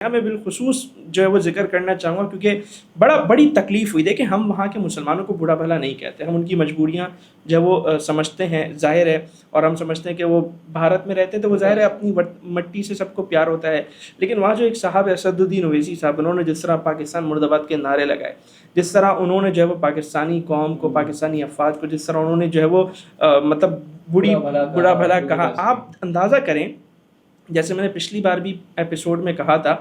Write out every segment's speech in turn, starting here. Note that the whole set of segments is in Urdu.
میں بالخصوص جو ہے وہ ذکر کرنا چاہوں گا، کیونکہ بڑی تکلیف ہوئی۔ دیکھیں ہم وہاں کے مسلمانوں کو برا بھلا نہیں کہتے، ہم ان کی مجبوریاں جو ہے وہ سمجھتے ہیں، ظاہر ہے، اور ہم سمجھتے ہیں کہ وہ بھارت میں رہتے ہیں تو وہ ظاہر ہے اپنی مٹی سے سب کو پیار ہوتا ہے۔ لیکن وہاں جو ایک صاحب اسد الدین اویسی صاحب، انہوں نے جس طرح پاکستان مرد آباد کے نعرے لگائے، جس طرح انہوں نے جو ہے وہ پاکستانی قوم کو، پاکستانی افواج کو، جس طرح انہوں نے جو ہے وہ مطلب برا بھلا کہا، آپ اندازہ کریں، جیسے میں نے پچھلی بار بھی ایپیسوڈ میں کہا تھا،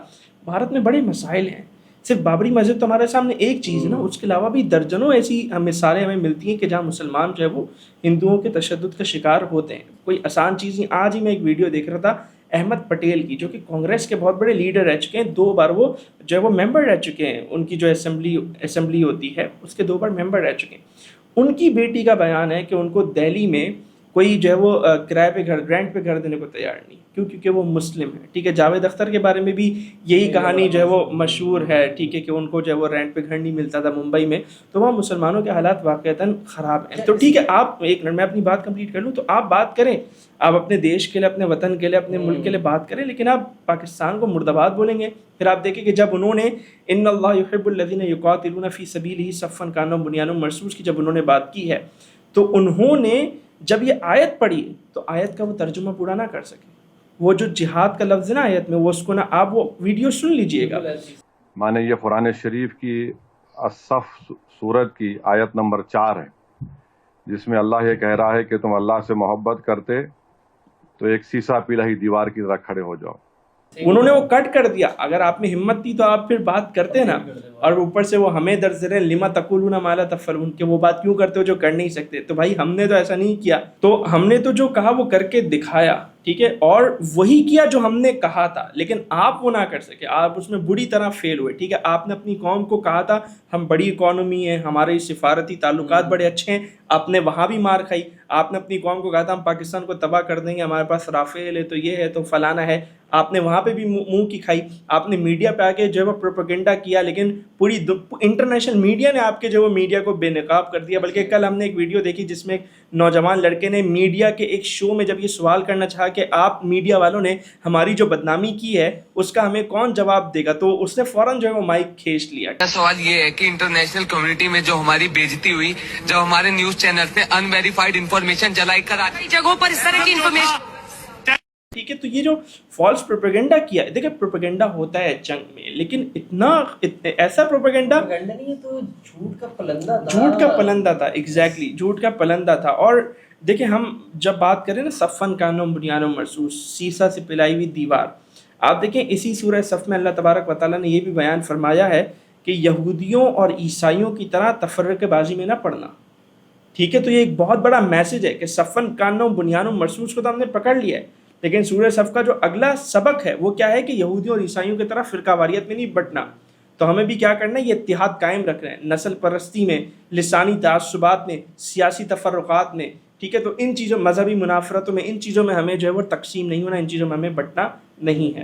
بھارت میں بڑے مسائل ہیں۔ صرف بابری مسجد تو ہمارے سامنے ایک چیز ہے نا، اس کے علاوہ بھی درجنوں ایسی مثالیں ہمیں ملتی ہیں کہ جہاں مسلمان جو ہے وہ ہندوؤں کے تشدد کا شکار ہوتے ہیں۔ کوئی آسان چیز نہیں۔ آج ہی میں ایک ویڈیو دیکھ رہا تھا احمد پٹیل کی، جو کہ کانگریس کے بہت بڑے لیڈر رہ چکے ہیں، 2 بار وہ جو ہے وہ ممبر رہ چکے ہیں، ان کی جو اسمبلی ہوتی ہے اس کے 2 بار ممبر رہ چکے ہیں۔ ان کی بیٹی کا بیان ہے کہ ان کو دہلی میں کوئی جو ہے وہ کرائے پہ گھر، رینٹ پہ گھر دینے کو تیار نہیں، کیونکہ وہ مسلم ہے۔ ٹھیک ہے، جاوید اختر کے بارے میں بھی یہی کہانی جو ہے وہ مشہور ہے، ٹھیک ہے، کہ ان کو جو ہے وہ رینٹ پہ گھر نہیں ملتا تھا ممبئی میں۔ تو وہاں مسلمانوں کے حالات واقعتاً خراب ہیں۔ تو ٹھیک ہے، آپ ایک منٹ میں اپنی بات کمپلیٹ کر لوں، تو آپ بات کریں، آپ اپنے دیش کے لیے، اپنے وطن کے لیے، اپنے ملک کے لیے بات کریں، لیکن آپ پاکستان کو مردہ باد بولیں گے۔ پھر آپ دیکھیں کہ جب انہوں نے ان اللہ یحب الذین یقاتلون فی سبیلہ صفا کانہم بنیان مرصوص کی جب انہوں نے بات کی ہے، تو انہوں نے جب یہ آیت پڑھی تو آیت کا وہ ترجمہ پورا نہ کر سکے۔ وہ جو جہاد کا لفظ ہے نا آیت میں، وہ اس کو نا، آپ وہ ویڈیو سن لیجئے گا۔ مانے یہ قرآن شریف کی الصف سورت کی آیت نمبر 4 ہے، جس میں اللہ یہ کہہ رہا ہے کہ تم اللہ سے محبت کرتے تو ایک سیسا پلہی دیوار کی طرح کھڑے ہو جاؤ۔ انہوں نے وہ کٹ کر دیا۔ اگر آپ میں ہمت تھی تو آپ پھر بات کرتے نا، اور اوپر سے وہ ہمیں درج رہے لما تقولون ما لا تفعلون، کہ وہ بات کیوں کرتے ہو جو کر نہیں سکتے۔ تو بھائی ہم نے تو ایسا نہیں کیا، تو ہم نے تو جو کہا وہ کر کے دکھایا، ٹھیک ہے، اور وہی کیا جو ہم نے کہا تھا، لیکن آپ وہ نہ کر سکے، آپ اس میں بری طرح فیل ہوئے۔ ٹھیک ہے، آپ نے اپنی قوم کو کہا تھا ہم بڑی اکانومی ہیں، ہمارے سفارتی تعلقات بڑے اچھے ہیں، آپ نے وہاں بھی مار کھائی۔ آپ نے اپنی قوم کو کہا تھا ہم پاکستان کو تباہ کر دیں گے، ہمارے پاس رافیل ہے تو یہ ہے تو فلانا ہے، آپ نے وہاں پہ بھی منہ کی کھائی۔ آپ نے میڈیا پہ آ کے جو ہے وہ پروپیگنڈا کیا، لیکن پوری انٹرنیشنل میڈیا نے آپ کے جو وہ میڈیا کو بے نقاب کر دیا۔ بلکہ کل ہم نے ایک ویڈیو دیکھی جس میں ایک نوجوان لڑکے نے میڈیا کے ایک شو میں جب یہ سوال کرنا چاہا کہ آپ میڈیا والوں نے ہماری جو بدنامی کی ہے اس کا ہمیں کون جواب دے گا، تو اس نے فوراً جو ہے وہ مائک کھینچ لیا۔ سوال یہ ہے کہ انٹرنیشنل کمیونٹی میں جو ہماری بےزتی ہوئی، جب ہمارے نیوز چینل نے ان ویریفائڈ انفارمیشن چلائی کر آئی جگہوں پر اس طرح کی انفارمیشن، ٹھیک ہے، تو یہ جو فالس پروپیگنڈا کیا ہے، دیکھیں پروپیگنڈا ہوتا ہے جنگ میں، لیکن ایسا پروپیگنڈا نہیں تو جھوٹ کا پلندہ تھا، جھوٹ کا پلندہ تھا، ایگزیکٹلی جھوٹ کا پلندہ تھا۔ اور دیکھیں ہم جب بات کریں نا صفن کانہم بنیان مرصوص، سیسا سے پلائی ہوئی دیوار، آپ دیکھیں اسی سورہ صف میں اللہ تبارک و تعالیٰ نے یہ بھی بیان فرمایا ہے کہ یہودیوں اور عیسائیوں کی طرح تفرقہ بازی میں نہ پڑنا۔ ٹھیک ہے، تو یہ ایک بہت بڑا میسج ہے کہ صفن کانہم بنیان مرصوص کو تو ہم نے پکڑ لیا ہے، لیکن سورہ صف کا جو اگلا سبق ہے وہ کیا ہے کہ یہودیوں اور عیسائیوں کی طرف فرقہ واریت میں نہیں بٹنا۔ تو ہمیں بھی کیا کرنا ہے، یہ اتحاد قائم رکھنا ہے، نسل پرستی میں، لسانی تعصبات میں، سیاسی تفرقات میں، ٹھیک ہے، تو ان چیزوں، مذہبی منافرتوں میں، ان چیزوں میں ہمیں جو ہے وہ تقسیم نہیں ہونا، ان چیزوں میں ہمیں بٹنا نہیں ہے۔